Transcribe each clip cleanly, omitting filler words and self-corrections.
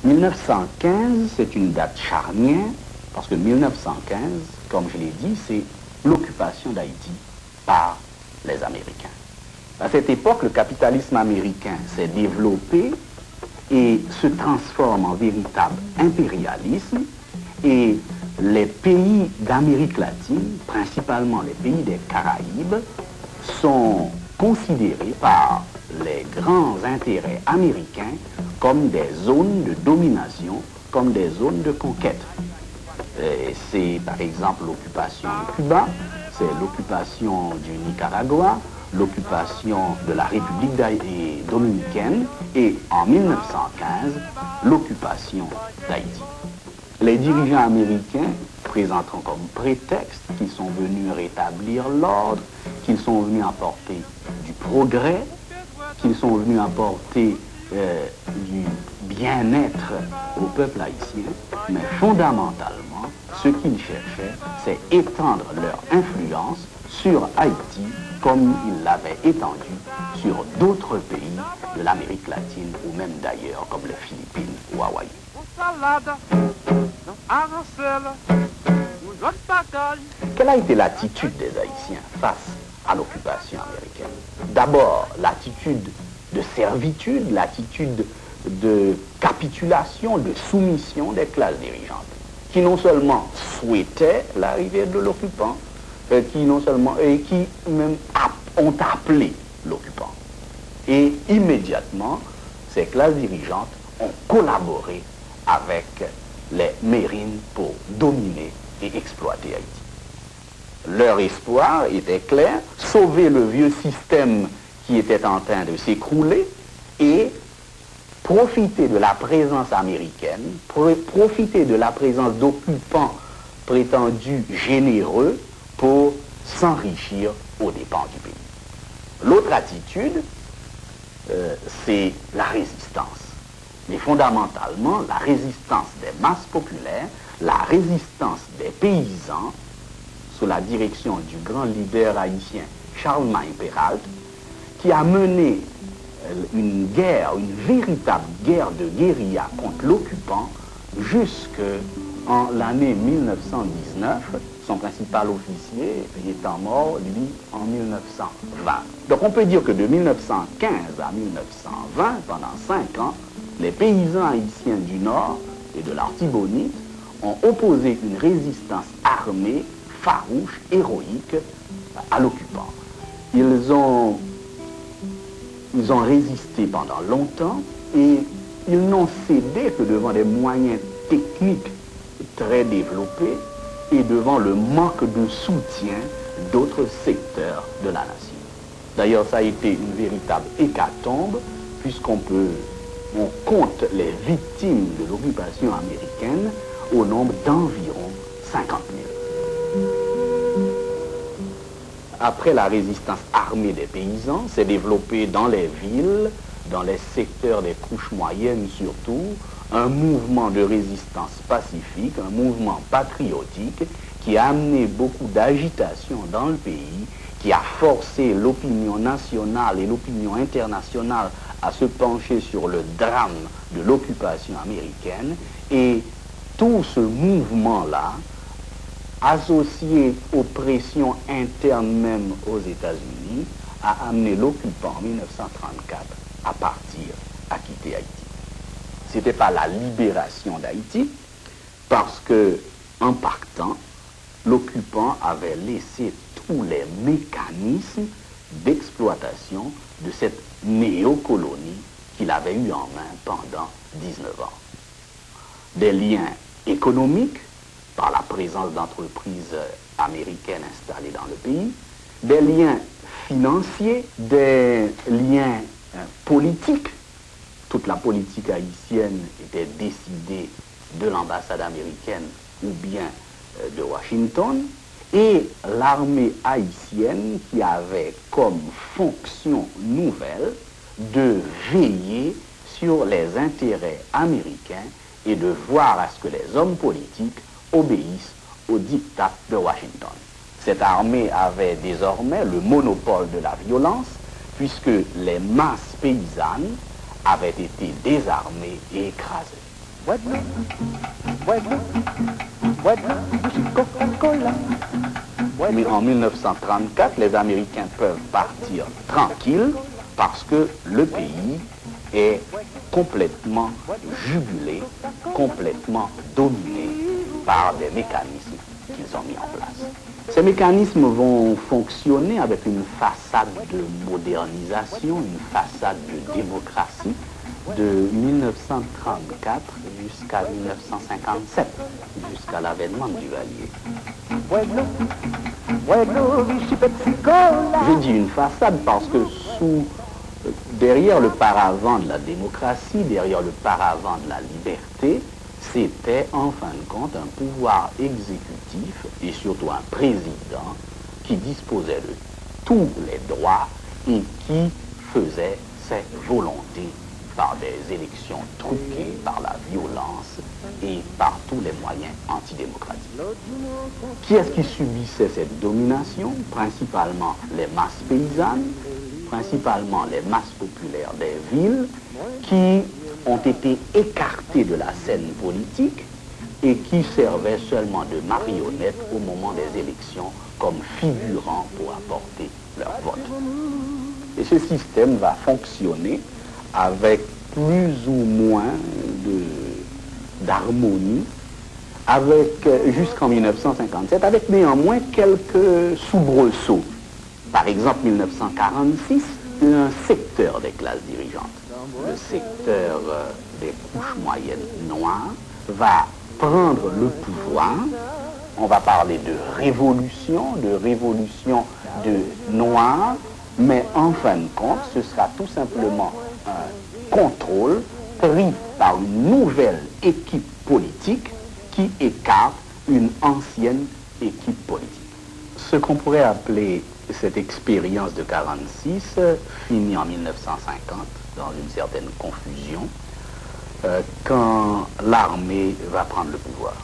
1915, c'est une date charnière, parce que 1915, comme je l'ai dit, c'est l'occupation d'Haïti par les Américains. À cette époque, le capitalisme américain s'est développé et se transforme en véritable impérialisme, et les pays d'Amérique latine, principalement les pays des Caraïbes, sont considérés par les grands intérêts américains comme des zones de domination, comme des zones de conquête. C'est par exemple l'occupation de Cuba, c'est l'occupation du Nicaragua, l'occupation de la République dominicaine et en 1915, l'occupation d'Haïti. Les dirigeants américains présenteront comme prétexte qu'ils sont venus rétablir l'ordre, qu'ils sont venus apporter du progrès, qu'ils sont venus apporter du bien-être au peuple haïtien, mais fondamentalement, ce qu'ils cherchaient, c'est étendre leur influence sur Haïti comme ils l'avaient étendu sur d'autres pays de l'Amérique latine ou même d'ailleurs comme les Philippines ou Hawaï. Quelle a été l'attitude des Haïtiens face à l'occupation américaine? D'abord, l'attitude de servitude, l'attitude de capitulation, de soumission des classes dirigeantes, qui non seulement souhaitaient l'arrivée de l'occupant, qui même ont appelé l'occupant. Et immédiatement, ces classes dirigeantes ont collaboré avec les Mérines pour dominer et exploiter Haïti. Leur espoir était clair, sauver le vieux système qui était en train de s'écrouler et profiter de la présence américaine, profiter de la présence d'occupants prétendus généreux pour s'enrichir aux dépens du pays. L'autre attitude, c'est la résistance. Mais fondamentalement, la résistance des masses populaires, la résistance des paysans, sous la direction du grand leader haïtien Charlemagne Péralte, qui a mené une guerre, une véritable guerre de guérilla contre l'occupant jusqu'en l'année 1919, son principal officier étant mort, lui, en 1920. Donc on peut dire que de 1915 à 1920, pendant 5 ans, les paysans haïtiens du Nord et de l'Artibonite ont opposé une résistance armée, farouche, héroïque à l'occupant. Ils ont résisté pendant longtemps et ils n'ont cédé que devant des moyens techniques très développés et devant le manque de soutien d'autres secteurs de la nation. D'ailleurs, ça a été une véritable hécatombe puisqu'on compte les victimes de l'occupation américaine au nombre d'environ 50 000. Après la résistance armée des paysans, s'est développé dans les villes, dans les secteurs des couches moyennes surtout, un mouvement de résistance pacifique, un mouvement patriotique qui a amené beaucoup d'agitation dans le pays, qui a forcé l'opinion nationale et l'opinion internationale à se pencher sur le drame de l'occupation américaine. Et tout ce mouvement-là, associé aux pressions internes même aux États-Unis, a amené l'occupant en 1934 à quitter Haïti. Ce n'était pas la libération d'Haïti, parce que en partant, l'occupant avait laissé tous les mécanismes d'exploitation de cette néocolonie qu'il avait eu en main pendant 19 ans. Des liens économiques, par la présence d'entreprises américaines installées dans le pays, des liens financiers, des liens politiques. Toute la politique haïtienne était décidée de l'ambassade américaine ou bien de Washington, et l'armée haïtienne qui avait comme fonction nouvelle de veiller sur les intérêts américains et de voir à ce que les hommes politiques obéissent aux diktats de Washington. Cette armée avait désormais le monopole de la violence, puisque les masses paysannes avaient été désarmées et écrasées. Mais en 1934, les Américains peuvent partir tranquilles parce que le pays est complètement jugulé, complètement dominé par des mécanismes qu'ils ont mis en place. Ces mécanismes vont fonctionner avec une façade de modernisation, une façade de démocratie de 1934 jusqu'à 1957, jusqu'à l'avènement du Duvalier. Je dis une façade parce que derrière le paravent de la démocratie, derrière le paravent de la liberté, c'était en fin de compte un pouvoir exécutif et surtout un président qui disposait de tous les droits et qui faisait ses volontés par des élections truquées, par la violence et par tous les moyens antidémocratiques. Qui est-ce qui subissait cette domination? Principalement les masses paysannes, principalement les masses populaires des villes, qui ont été écartées de la scène politique et qui servaient seulement de marionnettes au moment des élections comme figurants pour apporter leur vote. Et ce système va fonctionner avec plus ou moins d'harmonie, jusqu'en 1957, avec néanmoins quelques soubresauts. Par exemple, 1946, un secteur des classes dirigeantes, le secteur des couches moyennes noires, va prendre le pouvoir. On va parler de révolution de noirs, mais en fin de compte, ce sera tout simplement un contrôle pris par une nouvelle équipe politique qui écarte une ancienne équipe politique. Ce qu'on pourrait appeler cette expérience de 1946 finit en 1950 dans une certaine confusion quand l'armée va prendre le pouvoir.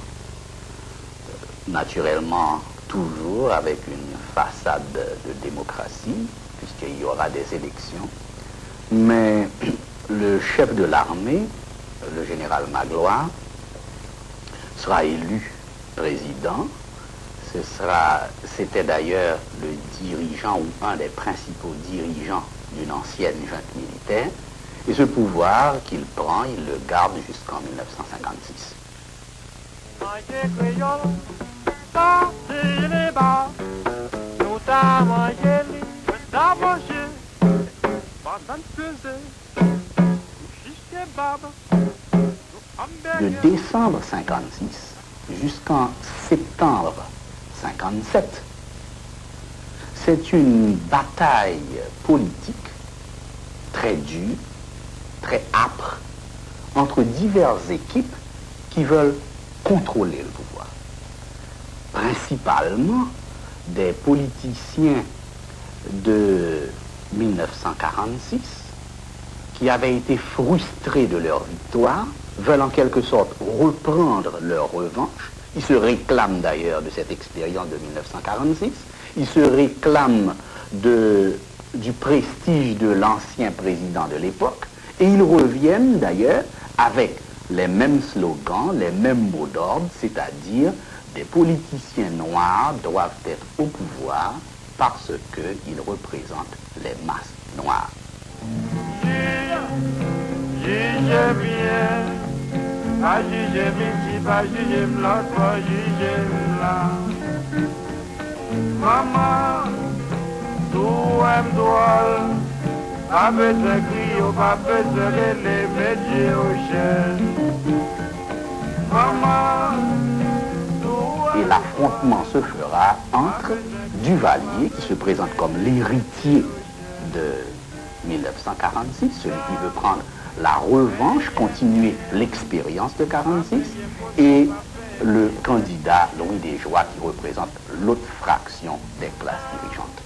Naturellement, toujours avec une façade de démocratie, puisqu'il y aura des élections, mais le chef de l'armée, le général Magloire, sera élu président. C'était d'ailleurs le dirigeant ou un des principaux dirigeants d'une ancienne junte militaire. Et ce pouvoir qu'il prend, il le garde jusqu'en 1956. De décembre 56 jusqu'en septembre 57, c'est une bataille politique très dure, très âpre, entre diverses équipes qui veulent contrôler le pouvoir. Principalement des politiciens de 1946 qui avaient été frustrés de leur victoire, veulent en quelque sorte reprendre leur revanche. Ils se réclament d'ailleurs de cette expérience de 1946. Ils se réclament du prestige de l'ancien président de l'époque. Et ils reviennent d'ailleurs avec les mêmes slogans, les mêmes mots d'ordre, c'est-à-dire des politiciens noirs doivent être au pouvoir parce qu'ils représentent les masses noires. Juge bien, pas juger midi, pas juger l'autre, pas juger là. Maman, tout aime droit, pas besoin de crier, pas besoin de les médias au chien. Maman, et l'affrontement se fera entre Duvalier, qui se présente comme l'héritier de 1946, celui qui veut prendre la revanche, continuer l'expérience de 1946, et le candidat Louis Desjoie qui représente l'autre fraction des classes dirigeantes.